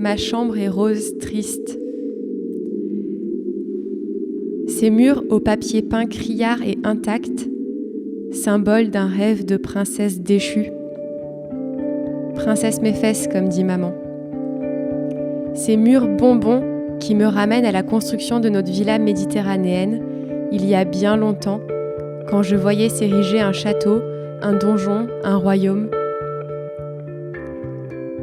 Ma chambre est rose triste. Ces murs au papier peint criard et intact, symbole d'un rêve de princesse déchue. Princesse mes fesses, comme dit maman. Ces murs bonbons qui me ramènent à la construction de notre villa méditerranéenne, il y a bien longtemps, quand je voyais s'ériger un château, un donjon, un royaume.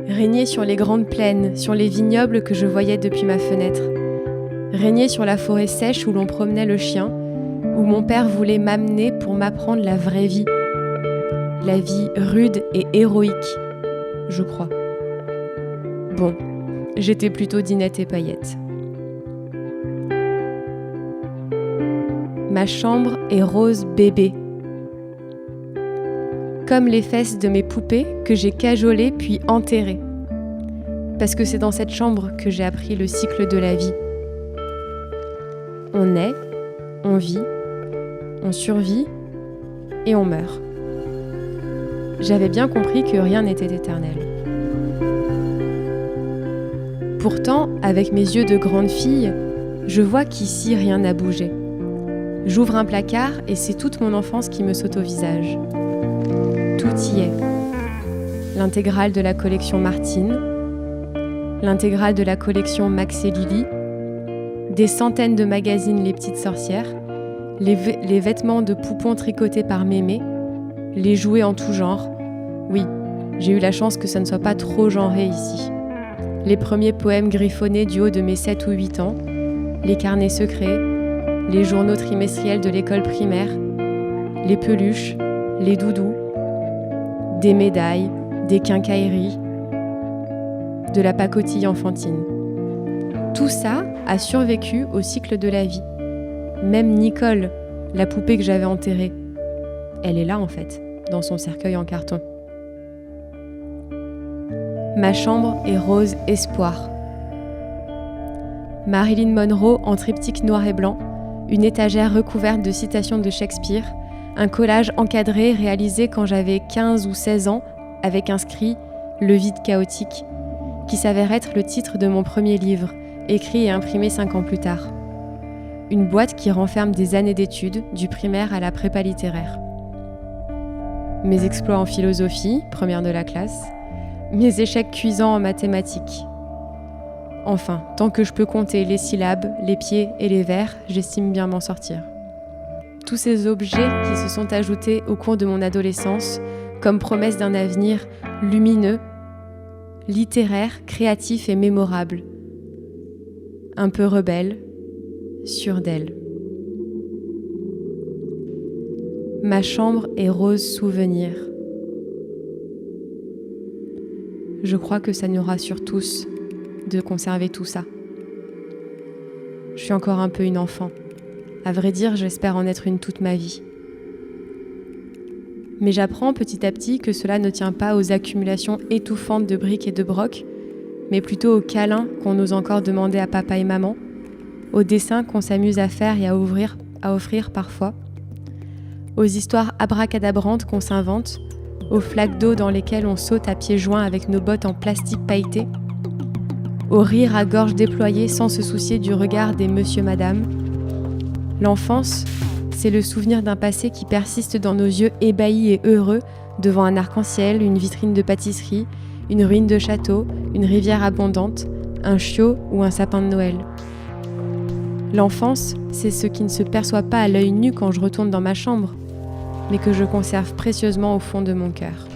Régner sur les grandes plaines, sur les vignobles que je voyais depuis ma fenêtre. Régner sur la forêt sèche où l'on promenait le chien, où mon père voulait m'amener pour m'apprendre la vraie vie. La vie rude et héroïque, je crois. Bon, j'étais plutôt dinette et paillette. Ma chambre est rose bébé. Comme les fesses de mes poupées que j'ai cajolées puis enterrées. Parce que c'est dans cette chambre que j'ai appris le cycle de la vie. On naît, on vit, on survit et on meurt. J'avais bien compris que rien n'était éternel. Pourtant, avec mes yeux de grande fille, je vois qu'ici rien n'a bougé. J'ouvre un placard et c'est toute mon enfance qui me saute au visage. Tout y est. L'intégrale de la collection Martine, l'intégrale de la collection Max et Lily, des centaines de magazines Les Petites Sorcières, les vêtements de poupons tricotés par Mémé, les jouets en tout genre. Oui, j'ai eu la chance que ça ne soit pas trop genré ici. Les premiers poèmes griffonnés du haut de mes 7 ou 8 ans, les carnets secrets, les journaux trimestriels de l'école primaire, les peluches, les doudous, des médailles, des quincailleries, de la pacotille enfantine. Tout ça a survécu au cycle de la vie. Même Nicole, la poupée que j'avais enterrée, elle est là en fait, dans son cercueil en carton. Ma chambre est rose espoir. Marilyn Monroe en triptyque noir et blanc, une étagère recouverte de citations de Shakespeare, un collage encadré réalisé quand j'avais 15 ou 16 ans avec inscrit « Le vide chaotique », qui s'avère être le titre de mon premier livre, écrit et imprimé 5 ans plus tard. Une boîte qui renferme des années d'études, du primaire à la prépa littéraire. Mes exploits en philosophie, première de la classe, mes échecs cuisants en mathématiques. Enfin, tant que je peux compter les syllabes, les pieds et les vers, j'estime bien m'en sortir. Tous ces objets qui se sont ajoutés au cours de mon adolescence, comme promesse d'un avenir lumineux, littéraire, créatif et mémorable. Un peu rebelle, sûre d'elle. Ma chambre est rose souvenir. Je crois que ça nous rassure tous de conserver tout ça. Je suis encore un peu une enfant. À vrai dire, j'espère en être une toute ma vie. Mais j'apprends petit à petit que cela ne tient pas aux accumulations étouffantes de briques et de brocs, mais plutôt aux câlins qu'on ose encore demander à papa et maman, aux dessins qu'on s'amuse à faire et à offrir parfois, aux histoires abracadabrantes qu'on s'invente, aux flaques d'eau dans lesquelles on saute à pieds joints avec nos bottes en plastique pailleté, aux rires à gorge déployée sans se soucier du regard des monsieur-madame. L'enfance, c'est le souvenir d'un passé qui persiste dans nos yeux ébahis et heureux devant un arc-en-ciel, une vitrine de pâtisserie, une ruine de château, une rivière abondante, un chiot ou un sapin de Noël. L'enfance, c'est ce qui ne se perçoit pas à l'œil nu quand je retourne dans ma chambre, mais que je conserve précieusement au fond de mon cœur.